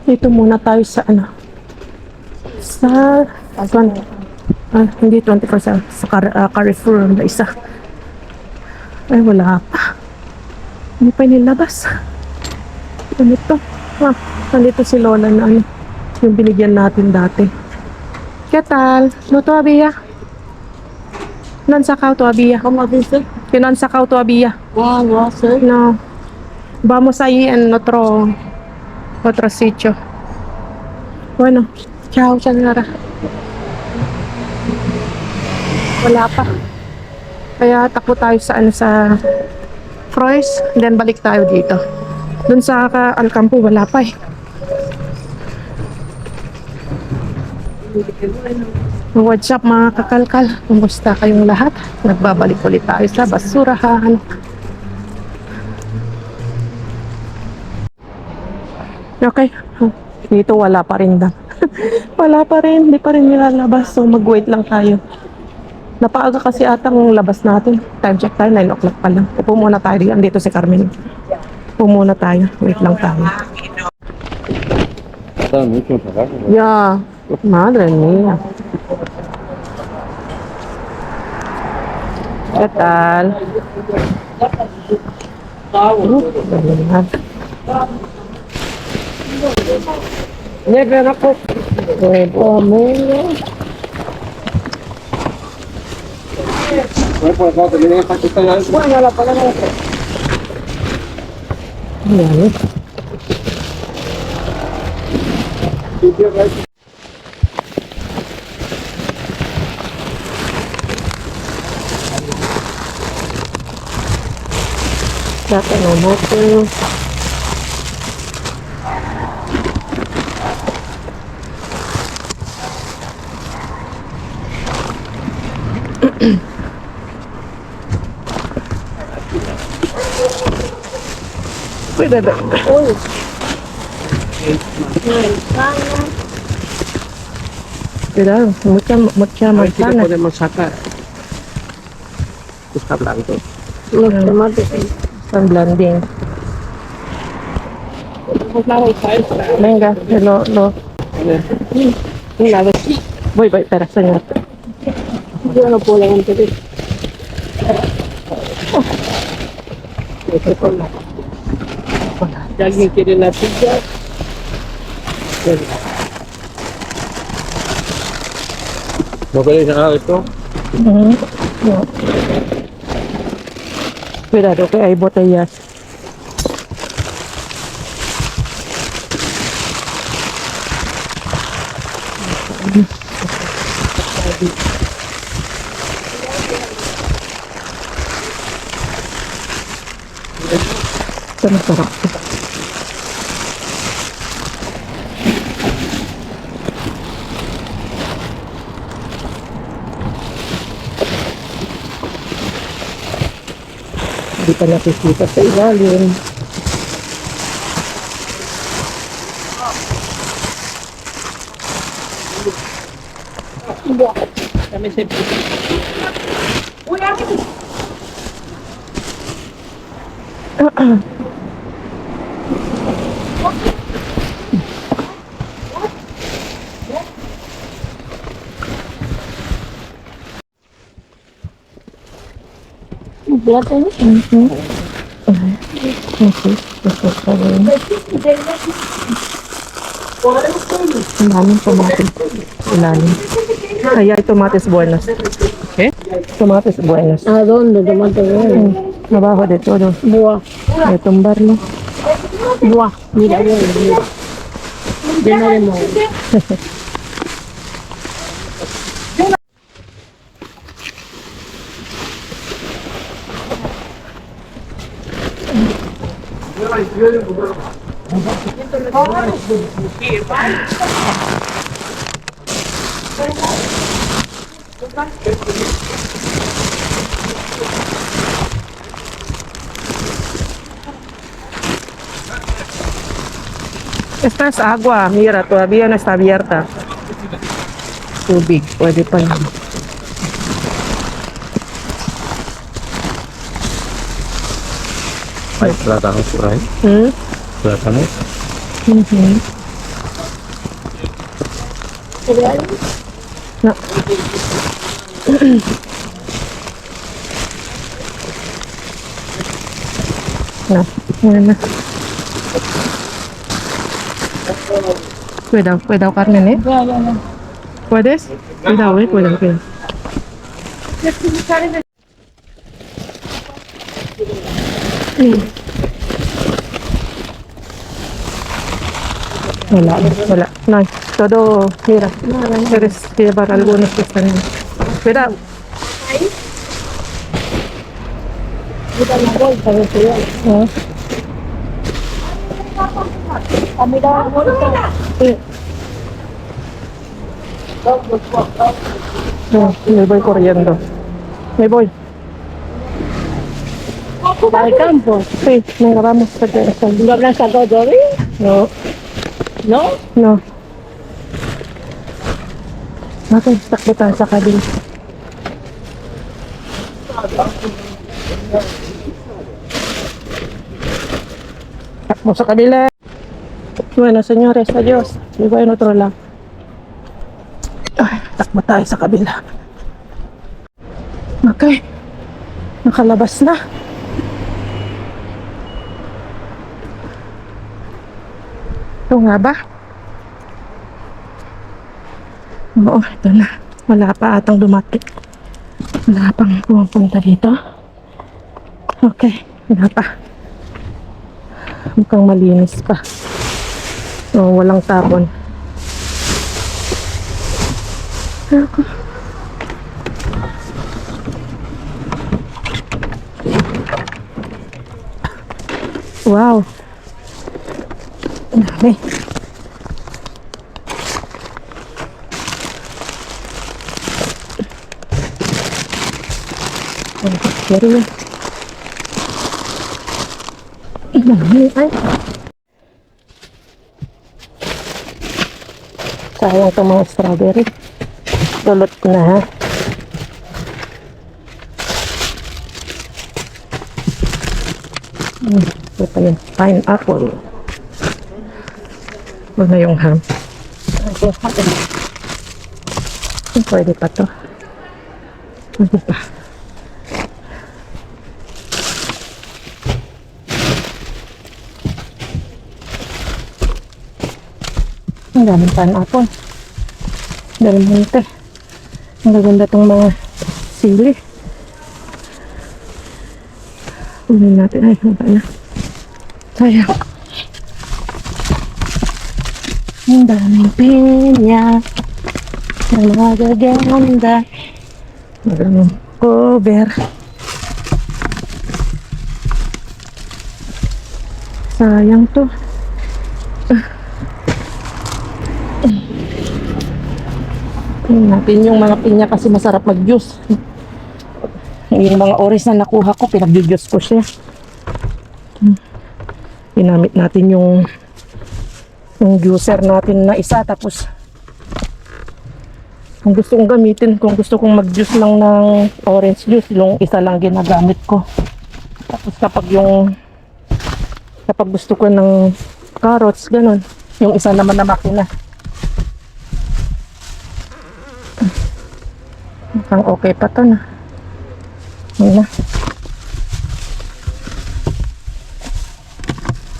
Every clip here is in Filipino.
Dito muna tayo sa ano. Sa... hindi 24 sa Carrefour na isa. Ay, wala pa. Hindi pa nilabas. Ano to? Nandito si Lola na ano. Yung binigyan natin dati. ¿Qué tal? ¿No todavía? ¿No han sacado todavía? ¿Cómo dice? Que no han sacado todavía. Ah, no sé. No. Vamos ahí en otro sitio. Bueno, chao, señora. Wala pa. Kaya takbo tayo sa ano sa Froys, then balik tayo dito. Dun sa Alcampo wala pa eh. What's up mga kakalkal? Kumusta kayong lahat? Nagbabalik ulit tayo sa basurahan. Okay. Dito wala pa rin daw. Wala pa rin. Hindi pa rin nilalabas. So mag-wait lang tayo. Napaaga kasi atang labas natin. Time check tayo. 9 o'clock pa lang. Upo muna tayo. Andito si Carmen. Upo muna tayo. Wait lang tayo. Yeah. Madre mía. ¿Qué tal? Nieve ako. Ayan. Tatanong natin. Pwede ba? Uy. Cuidado, mucha manzana. Podemos sacar. Está blanco. Los tomates están blanding. Venga, lo. Una vez. Voy, espera, señor. Yo no puedo entender. Si alguien quiere la pizza, ¿no queréis nada de esto? No. Cuidado que hay botellas. Ito masarap. Hindi pa nakikita sa ilalim. Dame ese pizza. Plátano. Okay, esto está bien. Ang daming tomates. Ilalim. Ay, hay tomates buenos. ¿Qué? Tomates buenos. ¿A dónde tomate bueno? Abajo de todo. Buah, De tumbarlo. buah, mira, mira. Lleno de moho. Esta es agua, mira, todavía no está abierta. Tubig, pwede pa yun. Hay plátanos por ahí. Plátanos. Mhm. Na. Na. Yan na. Cuidado, Carmen, ¿eh? ¿Puedes? Cuidado, cuidado. Wala. No, todo, mira. Quieres llevar algunos que están. Cuidado. ¿No? Sí. No, me voy corriendo. Me voy. ¿Al campo? Sí, venga, vamos. ¿No habrán sacado todavía? No, No. Bakit takbo tayo sa kabila? Takbo sa kabila. Bueno, señores, adiós. Me voy en otro lado. Ay, takbo tayo sa kabila. Okay. Nakalabas na. Ito nga ba? Oo, ito na. Wala pa atang dumating. Wala pang pumunta dito. Okay, wala pa. Mukhang malinis pa. Oo, walang tapon. Ako. Wow. Ang dami. Meron yun. Ang dami. Ay. Sayang itong mga strawberry. Dulot ko na, ha. Ito pa yun. Pineapple. Ano yung ham? Pwede pa to. Pwede pa. Ang daming pineapple. Daming hinte. Ang gaganda itong mga sili. Unin natin. Ay, wala na. Sayang. Ang daming pinya. Ang magaganda. Maraming cover. Sayang to. Tingnan natin yung mga pinya kasi masarap mag-juice. Yung mga orange na nakuha ko, pinag-juice ko siya. Ginamit natin yung juicer natin na isa, tapos kung gusto kong gamitin, kung gusto kong mag-juice lang ng orange juice, yung isa lang ginagamit ko. Tapos kapag gusto ko ng carrots, ganun, yung isa naman na makina. Mukhang okay pa to na. Yun na.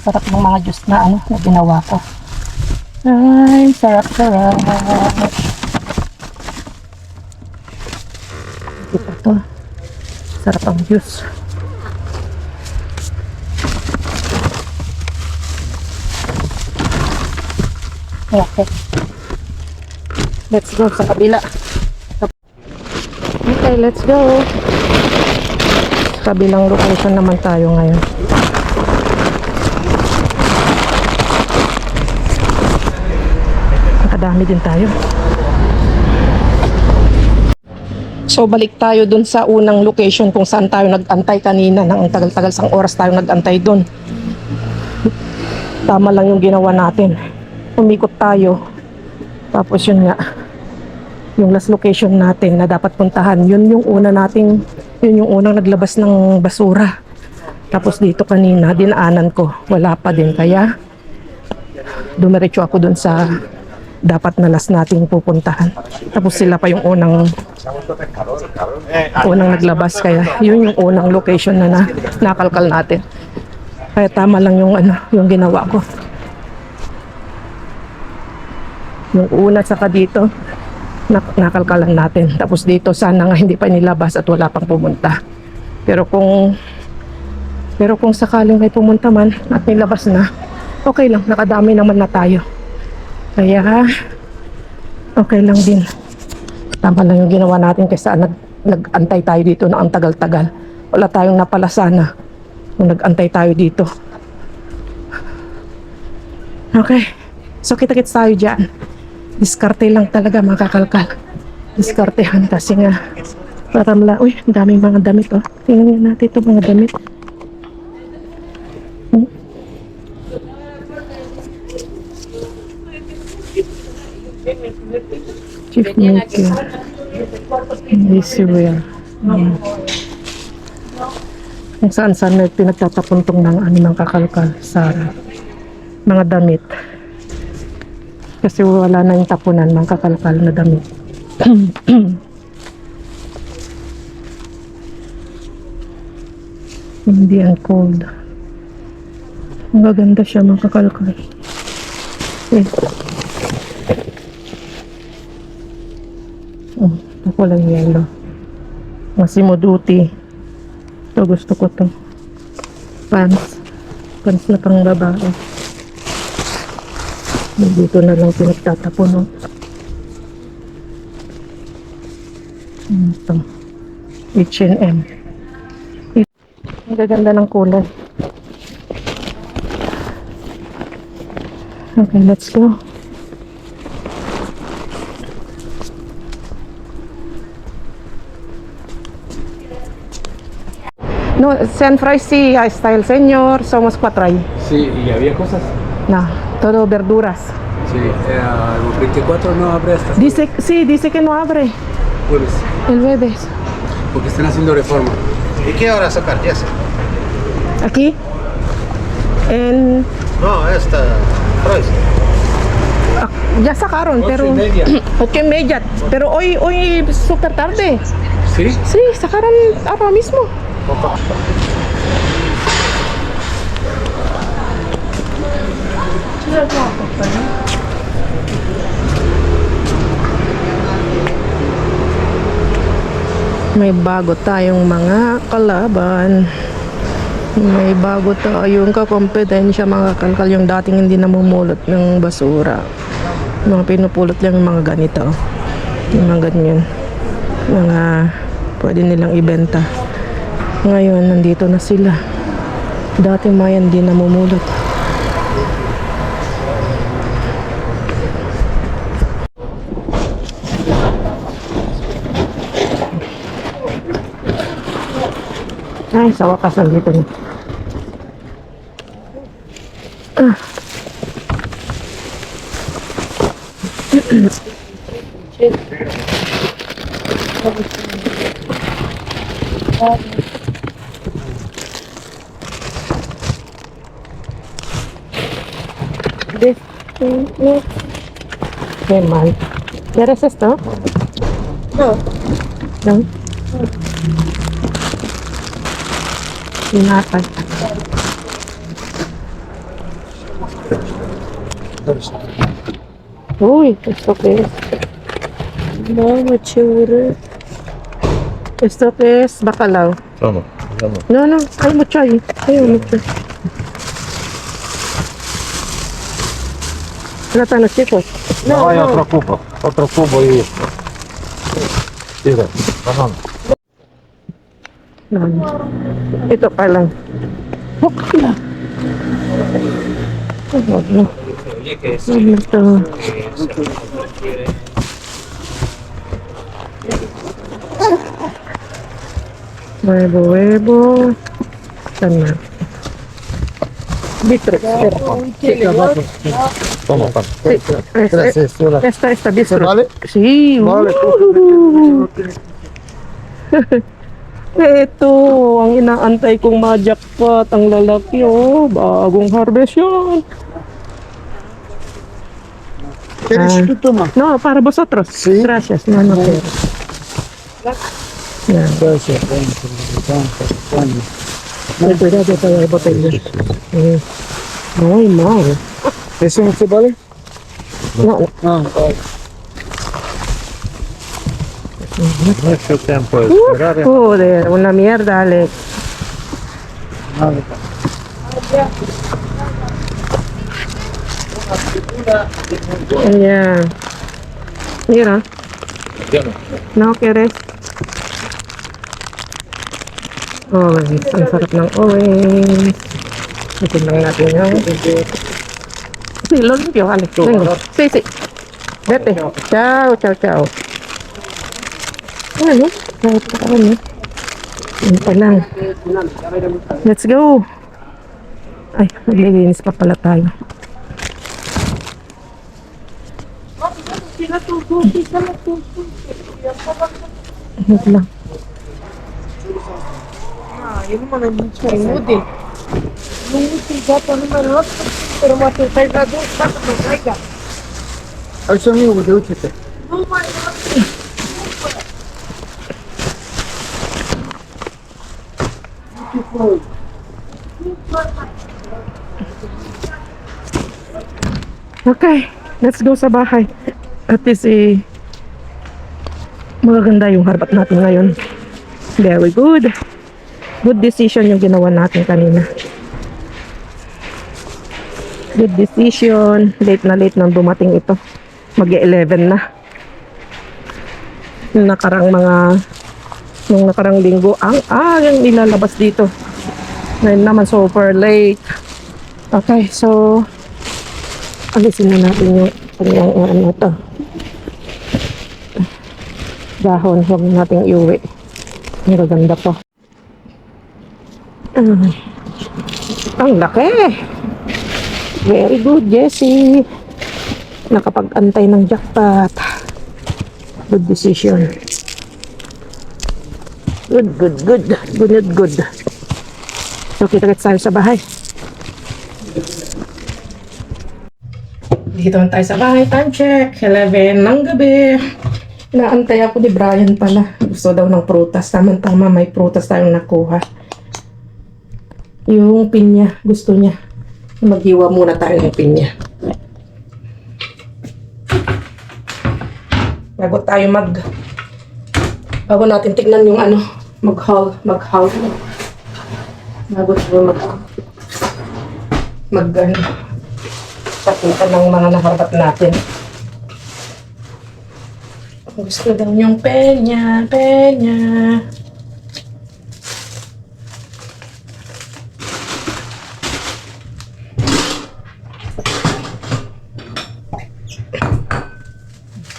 Sarap ng mga juice na na ginawa ko. Ay, sarap. Ito to. Sarap ang juice. Okay. Let's go sa kabila. Okay, let's go. Sa kabilang location naman tayo ngayon. Nakadami din tayo. So balik tayo dun sa unang location kung saan tayo nag-antay kanina. Nang tagal-tagal, sang oras tayo nag-antay dun. Tama lang yung ginawa natin. Umikot tayo. Tapos yun nga, yung last location natin na dapat puntahan, yun yung unang naglabas ng basura. Tapos dito kanina, dinaanan ko, wala pa din, kaya dumiretso ako dun sa dapat na last nating pupuntahan. Tapos sila pa yung unang naglabas, kaya yun yung unang location na nakalkal natin. Kaya tama lang yung yung ginawa ko. Yung una saka dito nakalkalan natin. Tapos dito sana nga hindi pa nilabas at wala pang pumunta. Pero kung sakaling may pumunta man at nilabas na, okay lang, nakadami naman na tayo. Kaya okay lang din. Tama lang yung ginawa natin kaysa nag-antay tayo dito na ang tagal-tagal. Wala tayong napala sana kung nag-antay tayo dito. Okay. So kita-kits tayo dyan. Diskarte lang talaga mga kakalkal. Diskartehan kasi nga para uy, ang daming mga damit oh. Tingnan natin ito mga damit. Chief Maker. Easy wear. Kung saan-saan may pinagtatapuntong ng kakalkal sa mga damit. Kasi wala na yung tapunan ng kakalkal na damit. Hindi ang cold. Ang gaganda siya mga kakalkal. Oh, ito ko lang yellow. Massimo Dutti. Ito gusto ko to. Pants. Pants na pang babae. Dito na lang pinagtatapon, no? Ito. H&M. Ang gaganda ng kulay. Okay, let's go. No, San Fray sí, style señor, somos 4 ahí. Sí, y había cosas. No, todo verduras. Sí, el 24 no abre hasta Dice que no abre jueves, el jueves. porque están haciendo reforma. ¿Y qué hora sacar? Ya sé. Aquí, en, No, esta. Price. ya sacaron, 8:30. pero 8:30, pero hoy súper tarde. ¿Sí? Sí, sacaron ahora mismo. May bago tayong mga kalaban. May bago tayong kakompetensya mga kalkal, yung dating hindi namumulot ng basura. Mga pinupulot lang yung mga ganito. Yung mga ganyan. Mga pwede nilang ibenta. Ngayon, nandito na sila. Dating mga hindi namumulot. Ay, sa wakas nandito na. Qué mal. ¿Quieres esto? No. No. Pinatay. Uy, ¿esto qué es? Mama, chévere. ¿Esto qué es? Bacalao. Vamos, vamos. No, hay mucho ahí. Hay mucho. Tratan los chicos. No, hay otro cubo. Otro cubo y. Mira, vamos. No. Ito pa lang. Bukla. No. Ano ito? Huevo. Saan na? Bitrus. Vamos, vamos. Gracias. Esta bitrus. ¿Vale? Sí. Vale. Ito, ang inaantay kong ma-jackpot, ang lalaki, oh, bagong harvest yun. Ah. tú toma. No, para vosotros. Sí. Gracias. No, no quiero. Yan. Gracias, bueno. Cuidado pa yung botella. Ay, no. ¿Eso no se vale? No, No, vale. Mucho tiempo de esperar. joder, una mierda, Alex. Vale. Ayan. Mira, Ya no. no quieres. Orange. Ang sarap ng orange. Ito lang natin yung... Sí, lo limpio, Alex. Vengo. Sí, sí. Vete. Chao, chao, chao. Ano? Kahit pa ano. Yun pa lang. Let's go. Ay, maglilinis pa pala tayo. Wait lang. Yun naman ang mood eh. Nung sigato naman ako, pero matutay na doon, bakit matay ka? А что мне выдают-то? Okay, let's go sa bahay. At least magaganda yung harbat natin ngayon. Very good. Good decision yung ginawa natin kanina. Good decision. Late na late nang dumating ito. Mag-11 na. Nung nakarang linggo, ang agang nilalabas dito. Ngayon naman super late. Okay, so alisin na natin yung ano to. Dahon, huwag nating iuwi. Ang gaganda po. Ang laki! Very good, Jessie. Nakapag-antay ng jackpot. Good decision. Good, good, good. Good, good, good. So, kita-kits tayo sa bahay. Dito na tayo sa bahay. Time check. 11 ng gabi. Naantay ako ni Brian pala. Gusto daw ng prutas. Tama-tama may prutas tayong nakuha. Yung pinya. Gusto niya. Maghiwa muna tayo ng pinya. Bago natin tignan yung ano. Mag-haul. Bago tayo pakita ng mga naharap natin. Gusto daw yung penya.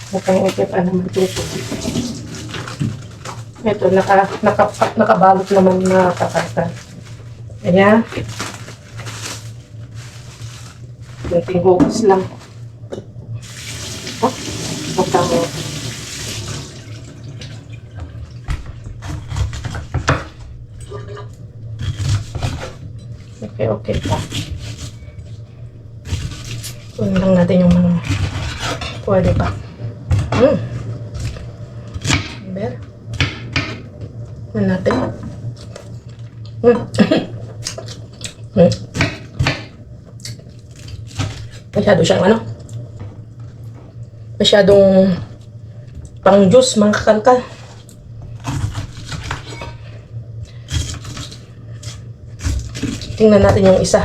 Mukhang ito pa naman ito. Ito, nakabalot naman na kakatan. Ayan. Kunting hugas lang. Oh, magtamo. Okay pa. Kunin lang natin yung mga pwede pa. Ber. Kunin natin. Masyado siyang masyadong pang juice, mga kakalkal. Tingnan natin yung isa.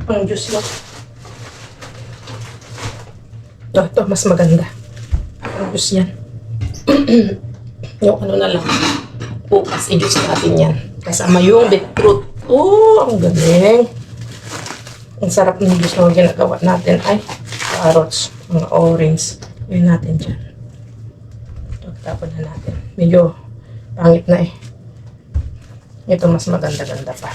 Pang juice lang. Ito, mas maganda. Pang juice yan. Yung ano na lang. Bukas, i-juice natin yan. Kasama yung beetroot. Oh, ang galing. Ang sarap ng juice na ginagawa natin ay carrots, mga orange. Yun natin dyan. Ito, tapon na natin. Medyo pangit na eh. Ito mas maganda-ganda pa.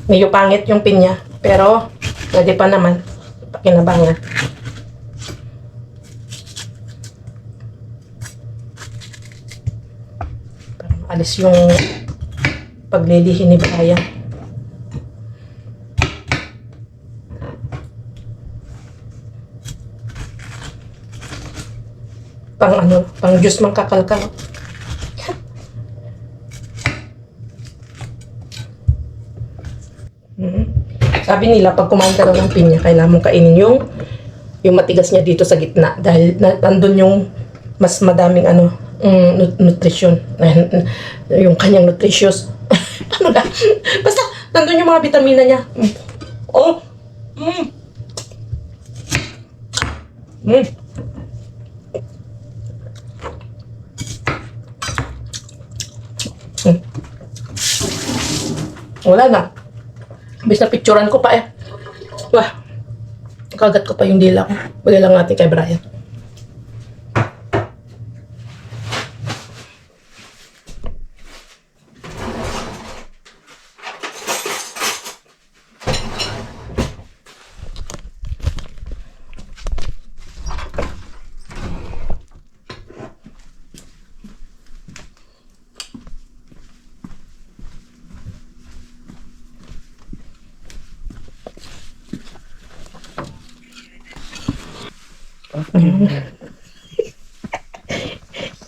Medyo pangit yung pinya. Pero, pwede pa naman. Pakinabangan. Para maalis yung paglilihi ni Brian. Pang juice mang kakalkal. Sabi nila, pag kumain ka daw ng pinya, kailangan mong kainin yung matigas niya dito sa gitna. Dahil nandun yung mas madaming nutrition. Yung kanyang nutritious. Basta, nandun yung mga vitamina niya. Oh! Wala na. Bis na picturean ko pa eh. Wah. Kagat ko pa yung dila ko. Bigay lang natin kay Brian.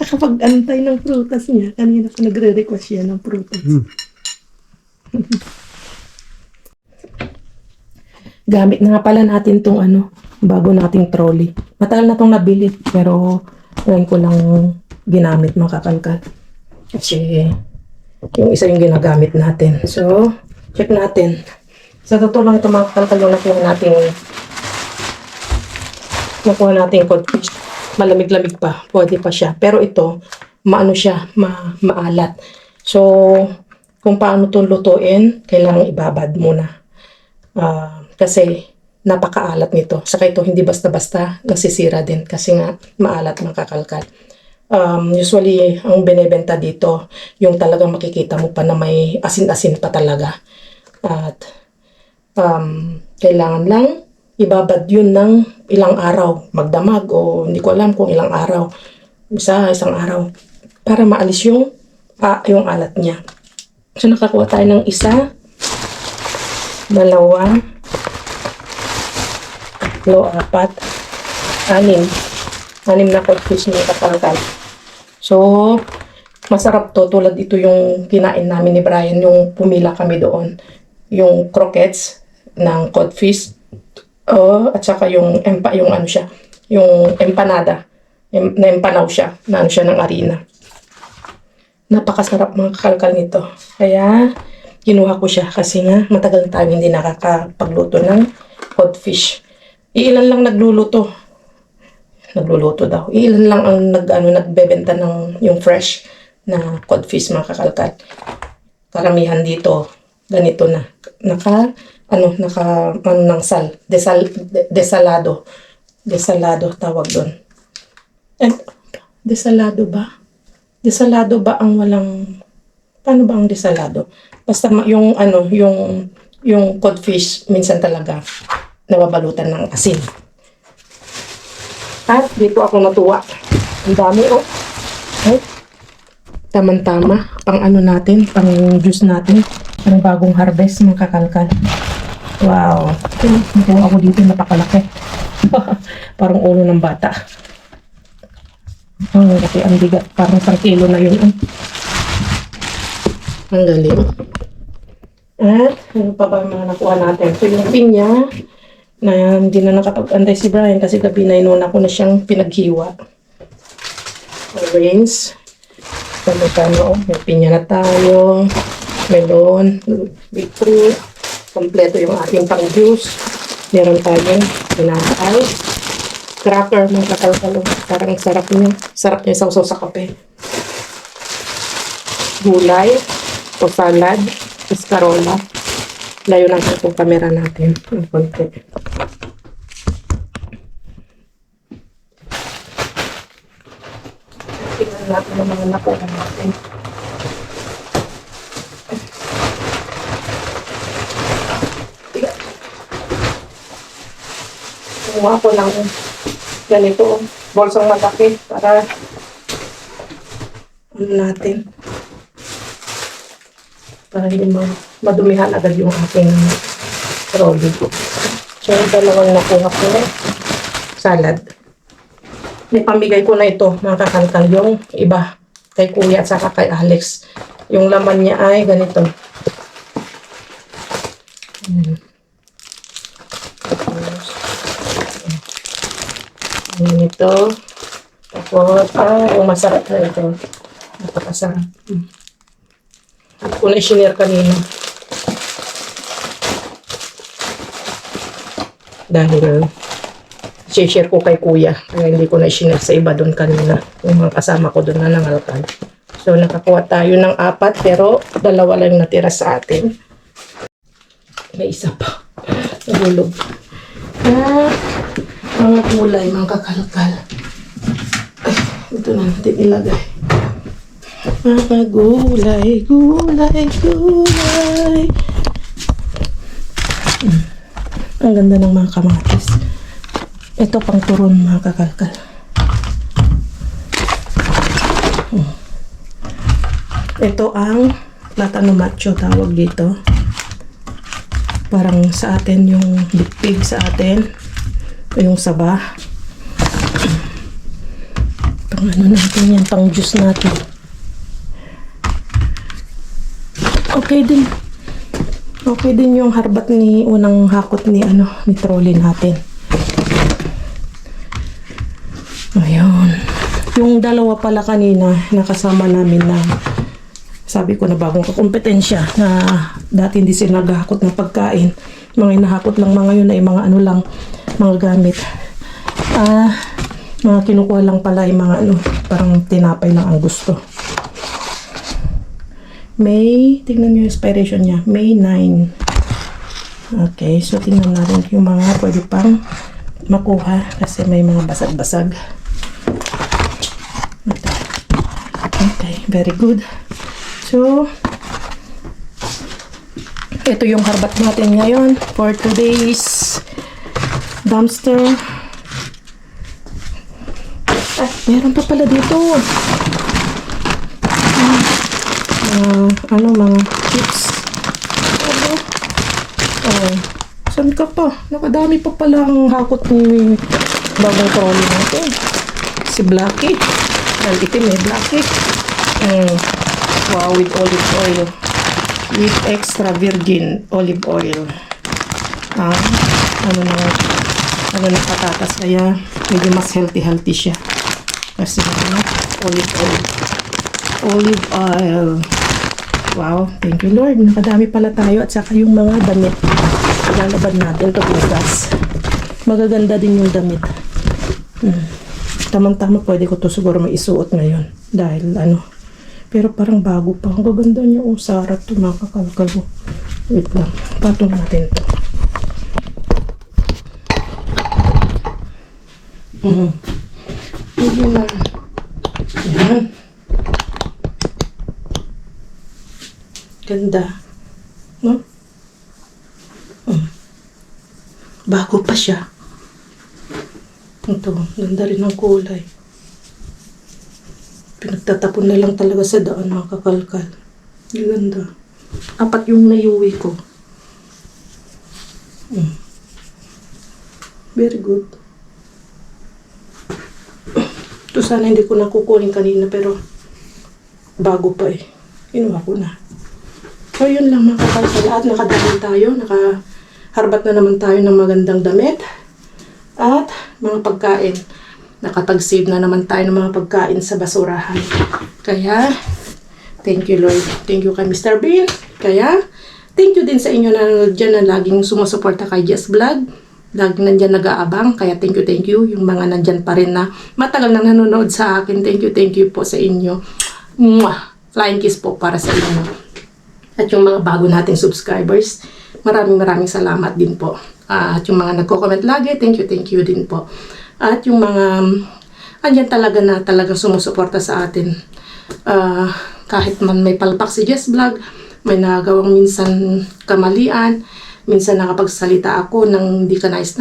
Nakapag-antay ng prutas niya. Kanina pa nagre-request siya ng prutas. Gamit na nga pala natin tong bago nating trolley. Matagal na tong nabili, pero ngayon ko lang ginamit mga kakalkal. Kasi yung isa yung ginagamit natin. So, check natin. Sa totoo lang ito mga kakalkal yung nakuha natin codfish. Malamig-lamig pa. Pwede pa siya. Pero ito, maalat. So, kung paano ito lutuin, kailangan ibabad muna. Kasi napakaalat nito. Saka ito, hindi basta-basta nasisira din. Kasi nga, maalat mga kakalkal. Usually, ang binebenta dito, yung talagang makikita mo pa na may asin-asin pa talaga. At, kailangan lang ibabad yun ng ilang araw, magdamag o hindi ko alam kung ilang araw, isang araw, para maalis yung alat niya. So nakakuha tayo ng 1, 2, 3, 4, 5, 6 na codfish na kakalkal. So masarap to, tulad ito yung kinain namin ni Brian, yung pumila kami doon, yung croquettes ng codfish. At saka yung empanada. Na-empanaw siya. Na siya ng harina. Napakasarap mga kakalkal nito. Kaya, kinuha ko siya kasi nga matagal tayo hindi nakakapagluto ng codfish. Iilan lang nagluluto. Nagluluto daw. Iilan lang ang nagbebenta ng yung fresh na codfish mga kakalkal. Karamihan dito, ganito na. Desalado. Desalado tawag doon. Desalado ba? Desalado ba ang walang, paano ba ang desalado? Basta yung codfish minsan talaga nababalutan ng asin. At dito ako natuwa. Ang dami Ay, tama-tama. Pang natin, pang juice natin. Ang bagong harvest mga kakalkal. Wow. Ito ako dito napakalaki. Parang ulo ng bata. Kasi ang bigat. Parang 1 kilo na yun. Ang galing. At ano pa ba yung mga nakuha natin? So yung pinya na hindi na nakapag-antay si Brian kasi gabi na inuna ko na siyang pinaghiwa. Orange. May pinya na tayo. Melon, beetroot, kompleto yung ating pang-juice. Meron tayong pinakal, cracker, mga kakalkalo. Parang sarap niya. Sarap niya sausaw sa kape. Gulay, o salad, escarola. Layo lang itong camera natin. Ang konti. Tingnan natin ang mga nakuha natin. kumuha ko ng ganito, bolsong malaki para ano natin, para hindi madumihan agad yung ating trolley. So, yung dalawang nakuha ko na salad. May pamigay ko na ito, mga kakalkal, yung iba kay Kuya at saka kay Alex. Yung laman niya ay ganito. Ganito. Tapos, yung masarap na ito. Napakasarap. At ko na i-share kanina. Dahil share ko kay Kuya. Kaya hindi ko na i-share sa iba doon kanina. Yung mga kasama ko doon na nangalkan. So, nakakuha tayo ng 4 pero 2 lang natira sa atin. May isa pa. Nahulog. Mga kulay, mga kakalkal. Ay, ito na natin ilagay. Mga gulay, gulay, gulay. Ang ganda ng mga kamatis. Ito pang turon, mga kakalkal. Ito ang platano macho tawag dito. Parang sa atin yung bitpig sa atin. O yung saba. Pang ano natin yan, pang juice natin. Okay din. Okay din yung harbat ni unang hakot ni ni trolley natin. Ayun. Yung dalawa pala kanina nakasama namin na sabi ko na bagong kakompetensya na dati hindi sila naghahakot ng pagkain. Mga inahakot lang mga yun ay mga ano lang, mga gamit. Mga kinukuha lang pala yung mga parang tinapay lang ang gusto. May, tingnan nyo yung expiration niya, May 9. Okay, so tingnan natin yung mga pwede pang makuha kasi may mga basag-basag. Okay, very good. So, ito yung harbat natin ngayon for today's dumpster. Meron pa pala dito. Mga chips. Saan ka pa? Nakadami pa pala ang hakot ni bagong trolley natin. Si Blackie. Dahil itim Blackie. Wow, with olive oil. With extra virgin olive oil. Ano na patatas. Kaya medyo mas healthy siya. Kasi olive oil. Olive oil. Wow, thank you Lord. Nakadami pala tayo at saka yung mga damit. Lalabad natin ito bukas. Magaganda din yung damit. Tamang-tama pwede ko to siguro maisuot ngayon. Dahil pero parang bago pa. Ang gaganda niya. Sarap to mga kakalkal mo. Wait lang. Patong natin to. Hindi na. Yan. Ganda. No? Bago pa siya. Ito, ganda rin ang kulay. Pinagtatapon na lang talaga sa daan mga kakalkal. Ganda. 4 yung naiuwi ko. Very good. Ito sana hindi ko nakukunin kanina pero bago pa Kinuha ko na. So yun lang mga kakalkal. At nakadamit tayo. Nakaharbat na naman tayo ng magandang damit. At mga pagkain. Nakapag-save na naman tayo ng mga pagkain sa basurahan. Kaya, thank you Lord. Thank you kay Mr. Bean. Kaya, thank you din sa inyo na dyan na laging sumusuporta kay Jess Vlog. Laging nandyan nag-aabang. Kaya thank you. Yung mga nandyan pa rin na matagal nang nanonood sa akin. Thank you po sa inyo. Mwah! Flying kiss po para sa inyo. At yung mga bago nating subscribers, maraming salamat din po. At yung mga nagko-comment lagi, thank you din po. At yung mga andyan talaga sumusuporta sa atin. Kahit man may palpak si Jess Vlog, may nagawang minsan kamalian, minsan nakapagsalita ako ng hindi ka nice,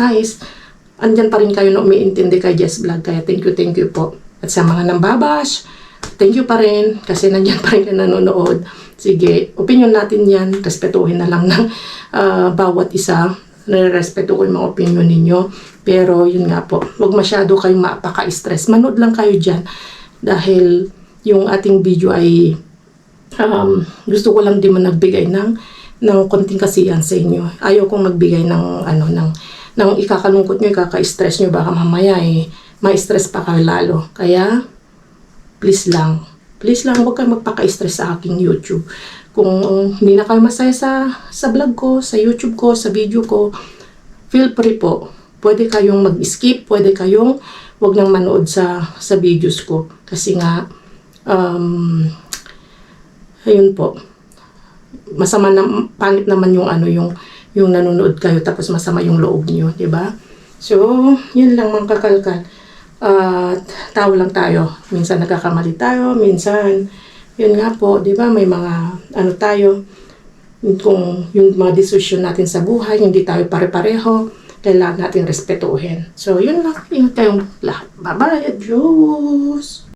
andyan pa rin kayo na umiintindi kay Jess Vlog. Kaya thank you po. At sa mga nambabash, thank you pa rin kasi nandyan pa rin kayo nanonood. Sige, opinion natin yan. Respetuhin na lang ng bawat isa. Nare-respeto ko yung mga opinion ninyo. Pero yun nga po, huwag masyado kayong mapaka-stress. Manood lang kayo dyan. Dahil yung ating video ay gusto ko lang din man nagbigay ng konting kasiyahan sa inyo. Ayaw kong magbigay ng ikakalungkot nyo, ikaka-stress nyo. Baka mamaya ma-stress pa kayo lalo. Kaya, please lang, huwag kayo magpaka-stress sa aking YouTube. Kung hindi na kayo masaya sa vlog ko, sa YouTube ko, sa video ko, feel free po. Pwede kayong mag-skip, pwede kayong huwag nang manood sa videos ko. Kasi nga, ayun po, masama na, pangit naman yung nanonood kayo tapos masama yung loob niyo, di ba? So, yun lang mga kakalkal. Tao lang tayo. Minsan nagkakamali tayo, minsan yun nga po, di ba, may mga tayo, kung yung mga desisyon natin sa buhay, hindi tayo pare-pareho, kailangan natin respetuhin. So, yun lang. Ingat kayong lahat. Bye-bye. Adios!